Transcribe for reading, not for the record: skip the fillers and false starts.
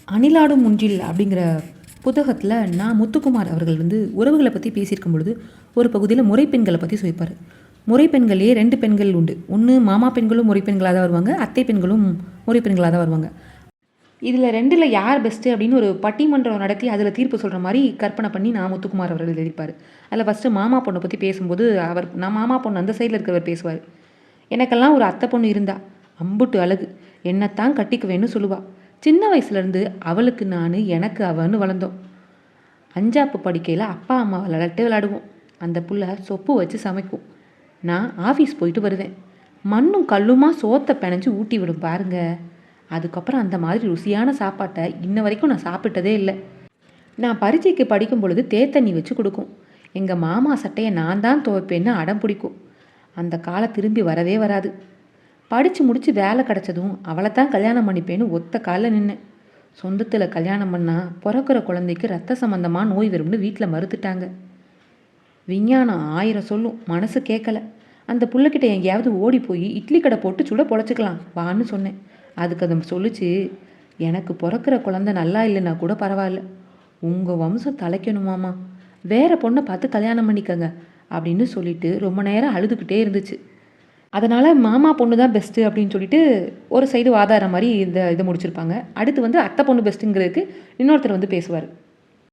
அணிலாடும் முன்றில் அப்படிங்கிற புத்தகத்தில் நான் முத்துக்குமார் அவர்கள் வந்து உறவுகளை பற்றி பேசியிருக்கும் பொழுது ஒரு பகுதியில் முறைப்பெண்களை பற்றி சொல்லிப்பார். முறைப்பெண்களே 2 பெண்கள் உண்டு. ஒன்று மாமா பெண்களும் முறைப்பெண்களாக தான் வருவாங்க, அத்தை பெண்களும் முறைப்பெண்களாக தான் வருவாங்க. இதில் 2ல் யார் பெஸ்ட்டு அப்படின்னு ஒரு பட்டிமன்றம் நடத்தி அதில் தீர்ப்பு சொல்கிற மாதிரி கற்பனை பண்ணி நான் முத்துக்குமார் அவர்கள் எழுதியிருப்பார். அதில் ஃபஸ்ட்டு மாமா பொண்ணை பற்றி பேசும்போது நான் மாமா பொண்ணு அந்த சைடில் இருக்கிறவர் பேசுவார். எனக்கெல்லாம் ஒரு அத்தை பொண்ணு இருந்தா, அம்புட்டு அழகு, என்னத்தான் கட்டிக்குவேன்னு சொல்லுவா. சின்ன வயசுலேருந்து அவளுக்கு நான் எனக்கு அவன்னு வளர்ந்தோம். 5ஆப்பு படிக்கையில் அப்பா அம்மா விளையாடுவோம். அந்த புள்ள சொப்பு வச்சு சமைக்கும். நான் ஆஃபீஸ் போயிட்டு வருவேன். மண்ணும் கல்லுமா சோத்தை பிணைஞ்சு ஊட்டி விடும் பாருங்க. அதுக்கப்புறம் அந்த மாதிரி ருசியான சாப்பாட்டை இன்ன வரைக்கும் நான் சாப்பிட்டதே இல்லை. நான் பரீட்சைக்கு படிக்கும் பொழுது தேத்தண்ணி வச்சு கொடுக்கும். எங்கள் மாமா சட்டையை நான் தான் துவைப்பேன்னு அடம் பிடிக்கும். அந்த காலம் திரும்பி வரவே வராது. படித்து முடித்து வேலை கிடச்சதும் அவளை தான் கல்யாணம் பண்ணிப்பேன்னு ஒத்த காலில் நின்னேன். சொந்தத்தில் கல்யாணம் பண்ணால் பிறக்கிற குழந்தைக்கு ரத்த சம்பந்தமாக நோய் வரும்னு வீட்டில் மறுத்துட்டாங்க. விஞ்ஞானம் 1000 சொல்லும், மனசு கேட்கல. அந்த புள்ளைக்கிட்ட எங்கேயாவது ஓடி போய் இட்லி கடை போட்டு சுட பொழைச்சிக்கலாம் வான்னு சொன்னேன். அதுக்கு அதை சொல்லிச்சு, எனக்கு பிறக்கிற குழந்தை நல்லா இல்லைன்னா கூட பரவாயில்ல, உங்கள் வம்சம் தலைக்கணுமாமா, வேற பொண்ணை பார்த்து கல்யாணம் பண்ணிக்கங்க அப்படின்னு சொல்லிட்டு ரொம்ப நேரம் அழுதுகிட்டே இருந்துச்சு. அதனால் மாமா பொண்ணு தான் பெஸ்ட்டு அப்படின்னு சொல்லிட்டு ஒரு சைடு வாதாடுற மாதிரி இதை முடிச்சிருப்பாங்க. அடுத்து வந்து அத்தை பொண்ணு பெஸ்ட்டுங்கிறதுக்கு இன்னொருத்தர் வந்து பேசுவார்.